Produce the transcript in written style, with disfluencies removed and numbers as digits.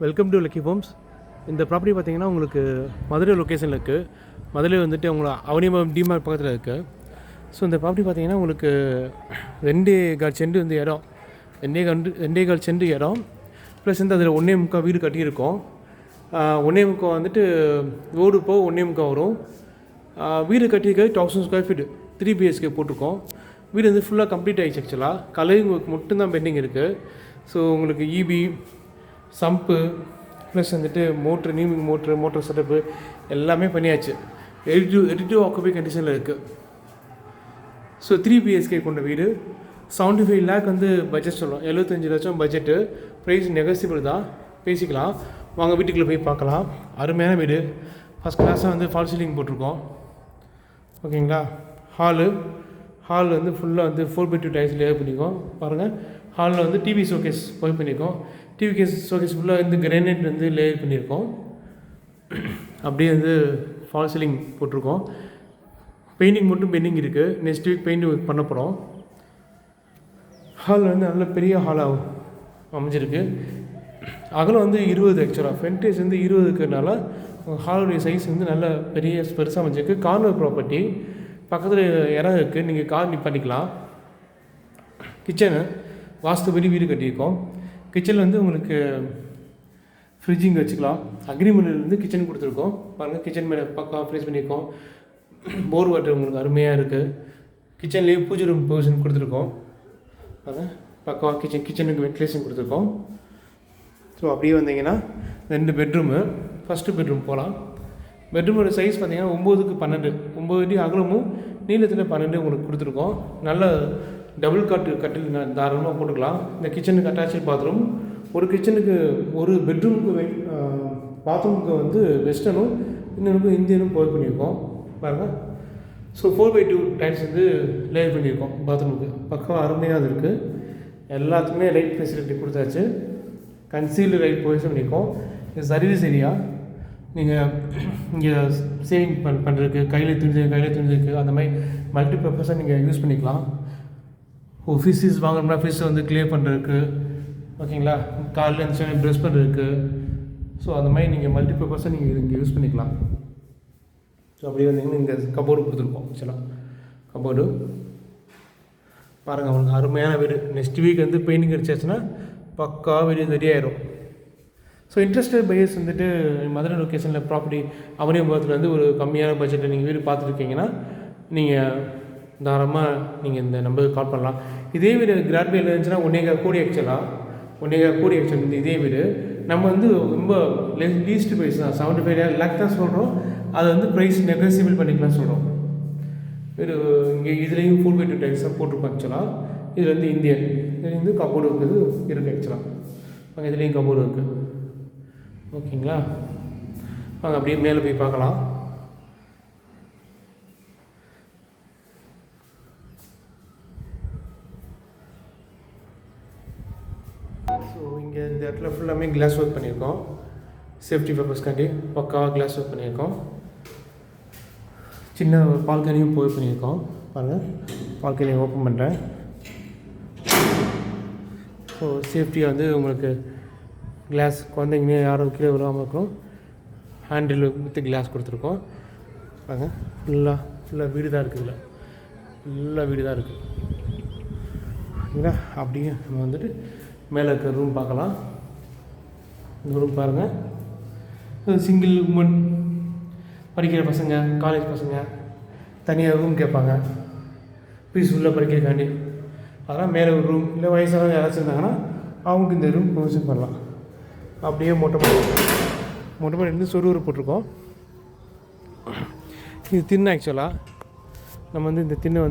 Welcome to lucky homes. இந்த property பார்த்தீங்கன்னா உங்களுக்கு மதுரை லொக்கேஷனில் இருக்குது. மதுரை வந்துட்டு உங்களை அவனியம்பலம் டிமார்ட் பக்கத்தில் இருக்குது. ஸோ இந்த ப்ராப்பர்ட்டி பார்த்தீங்கன்னா உங்களுக்கு 2.25 சென்ட் வந்து இடம், 2.25 சென்ட் இடம் ப்ளஸ் வந்து அதில் 1.25 வீடு கட்டியிருக்கோம். 1.25 வந்துட்டு ரோடு போக 1.25 வரும். வீடு கட்டியிருக்கிறது 1000 ஸ்கொயர் ஃபீட் 3 BHK போட்டிருக்கோம். வீடு வந்து ஃபுல்லாக கம்ப்ளீட் ஆகிடுச்சு. ஆக்சுவலாக கலரிங் ஒர்க் மட்டும்தான் பெண்டிங் இருக்குது. ஸோ உங்களுக்கு இபி சம்பு ப்ளஸ் வந்துட்டு நீமிங் மோட்ரு செட்டப்பு எல்லாமே பண்ணியாச்சு. ரெடி டு ஆக்குபை கண்டிஷனில் இருக்குது. ஸோ 3 BHK கொண்ட வீடு 75 lakh வந்து பட்ஜெட் சொல்லுவோம். 75 லட்சம் பட்ஜெட்டு. ப்ரைஸ் நெகோசியபிள் தான், பேசிக்கலாம். வாங்க வீட்டுக்குள்ளே போய் பார்க்கலாம். அருமையான வீடு, ஃபஸ்ட் கிளாஸாக வந்து ஃபால் சீலிங் போட்டிருக்கோம். ஓகேங்களா. ஹால் வந்து ஃபுல்லாக வந்து 4x2 டைல்ஸ் லேயர் பண்ணியிருக்கோம். பாருங்கள், ஹாலில் வந்து டிவி ஷோகேஸ் போய் பண்ணியிருக்கோம். டிவி ஷோகேஸ் ஃபுல்லாக வந்து கிரானைட் வந்து லேயர் பண்ணியிருக்கோம். அப்படியே வந்து ஃபால் சீலிங் போட்டிருக்கோம். பெயிண்டிங் மட்டும் பெண்டிங் இருக்குது. நெக்ஸ்ட் வீக் பெயிண்ட் பண்ண போகிறோம். ஹால் வந்து நல்ல பெரிய ஹாலாக அமைஞ்சிருக்கு. அகலம் வந்து 20. ஆக்சுவலாக ஃப்ரண்டேஜ் வந்து 20 இருக்கிறதுனால ஹாலுடைய சைஸ் வந்து நல்ல பெருசாக அமைஞ்சிருக்கு. கார்னர் ப்ராப்பர்ட்டி, பக்கத்தில் இடம் இருக்குது, நீங்கள் கார் பண்ணிக்கலாம். கிச்சனு வாஸ்துபடி வீடு கட்டியிருக்கோம். கிச்சனில் வந்து உங்களுக்கு ஃப்ரிட்ஜிங் வச்சுக்கலாம். அக்ரிமெண்ட்லேருந்து கிச்சன் கொடுத்துருக்கோம். பாருங்கள், கிச்சன் மேலே பக்கா ப்ளேஸ் பண்ணியிருக்கோம். போர் வாட்டர் உங்களுக்கு அருமையாக இருக்குது. கிச்சன்லேயே பூஜை ரூம் பொசிஷன் கொடுத்துருக்கோம். பாருங்கள், பக்கா கிச்சனுக்கு வென்டிலேஷன் கொடுத்துருக்கோம். ஸோ அப்படியே வந்தீங்கன்னா 2 பெட்ரூமு. ஃபஸ்ட்டு பெட்ரூம் போகலாம். பெட்ரூமோட சைஸ் பார்த்தீங்கன்னா 9x12, 9 அடி அகலமும் நீளத்தில் 12 உங்களுக்கு கொடுத்துருக்கோம். நல்ல டபுள் கட்டில் தாராளமாக போட்டுக்கலாம். இந்த கிச்சனுக்கு அட்டாச்சு பாத்ரூம். ஒரு கிச்சனுக்கு ஒரு பெட்ரூமுக்கு பாத்ரூமுக்கு வந்து வெஸ்டர்னும் இன்னொருக்கு இந்தியனும் போய் பண்ணியிருக்கோம். பாருங்கள். ஸோ 4x2 டைல்ஸ் வந்து லேயர் பண்ணியிருக்கோம் பாத்ரூமுக்கு. பக்கம் அருமையாக இருக்குது. எல்லாத்துக்குமே லைட் ஃபெசிலிட்டி கொடுத்தாச்சு. கன்சீல்டு லைட் பொசிஷன் பண்ணியிருக்கோம். இது சர்வீஸ் ஏரியா. நீங்கள் இங்கே சேவிங் பண்ணுறதுக்கு கையில் துணிஞ்சிருக்கு அந்த மாதிரி மல்டிபர்பஸாக நீங்கள் யூஸ் பண்ணிக்கலாம். ஃபிஷ்ஷஸ் வாங்கணும்னா ஃபிஷ் வந்து கிளியர் பண்ணுறதுக்கு, ஓகேங்களா, காலையில் இருந்துச்சு ப்ரெஷ் பண்ணுறதுக்கு. ஸோ அந்த மாதிரி நீங்கள் மல்டிபர்பஸாக நீங்கள் இங்கே யூஸ் பண்ணிக்கலாம். ஸோ அப்படியே வந்தீங்கன்னா இங்கே கபோர்டு கொடுத்துருக்கோம். ஆக்சுவலாக கபோர்டு பாருங்கள், அவங்களுக்கு அருமையான வீடு. நெக்ஸ்ட் வீக் வந்து பெயிண்டிங் அடிச்சாச்சுன்னா பக்கா வீடு ரெடி ஆயிரும். ஸோ இன்ட்ரெஸ்டட் பையர்ஸ் வந்துட்டு மதுரை லொக்கேஷனில் ப்ராப்பர்ட்டி அவனியம்பலத்தில் வந்து ஒரு கம்மியான பட்ஜெட்டில் நீங்கள் வீடு பார்த்துருக்கீங்கன்னா நீங்கள் தாராளமாக நீங்கள் இந்த நம்பருக்கு கால் பண்ணலாம். இதே வீடு கிராட்வேயில் இருந்துச்சுன்னா 1.25 கோடி. ஆக்சுவலாக 1.25 கோடி ஆக்சுவல் இதே வீடு. நம்ம வந்து ரொம்ப லீஸ்ட் ப்ரைஸ் தான், 75 lakh தான் சொல்கிறோம். அதை வந்து ப்ரைஸ் நெகோசியபிள் பண்ணிக்கலாம் சொல்கிறோம். வீடு இங்கே இதுலேயும் 4x2 டைல்ஸ் தான் போட்டிருக்கோம். ஆக்சுவலாக இதில் வந்து இந்தியன், இதில் வந்து கபோர்டு இருக்குது. ஆக்சுவலாக அங்கே இதுலேயும் கபோர்டு இருக்குது. ஓகேங்களா. வாங்க அப்படியே மேலே போய் பார்க்கலாம். ஸோ இங்கே இந்த இடத்துல ஃபுல்லாமே கிளாஸ் ஒர்க் பண்ணியிருக்கோம். சேஃப்டி பர்பஸ்க்காண்டி பக்கா கிளாஸ் ஒர்க் பண்ணியிருக்கோம். சின்ன ஒரு பால்கனியும் பண்ணியிருக்கோம். பாருங்கள், பால்கனியை ஓப்பன் பண்ணுறேன். ஸோ சேஃப்டியாக வந்து உங்களுக்கு கிளாஸ், குழந்தைங்க யாரும் கீழே விழாமல் இருக்கும். ஹேண்டில் வித் கிளாஸ் கொடுத்துருக்கோம். பாருங்கள், ஃபுல்லாக வீடு தான் இருக்குது. இதில் ஃபுல்லாக வீடு தான் இருக்குது. ஓகேங்களா. அப்படியே நம்ம வந்துட்டு மேலே இருக்கிற ரூம் பார்க்கலாம். இந்த ரூம் பாருங்கள், சிங்கிள் உமன் படிக்கிற பசங்க, காலேஜ் பசங்க தனியாக ரூம் கேட்பாங்க பீஸ்ஃபுல்லாக படிக்கிறக்காண்டி. அதெல்லாம் மேலே ஒரு ரூம், இல்லை வயசானவங்க யாராச்சும் இருந்தாங்கன்னா அவங்களுக்கு இந்த ரூம் ப்ரொவிஷன் பண்ணலாம். அப்படியே மொட்டை மாடி இருந்து சொருவூர் போட்டிருக்கோம். இது திண்ணை. ஆக்சுவலாக நம்ம வந்து இந்த திண்ணை வந்து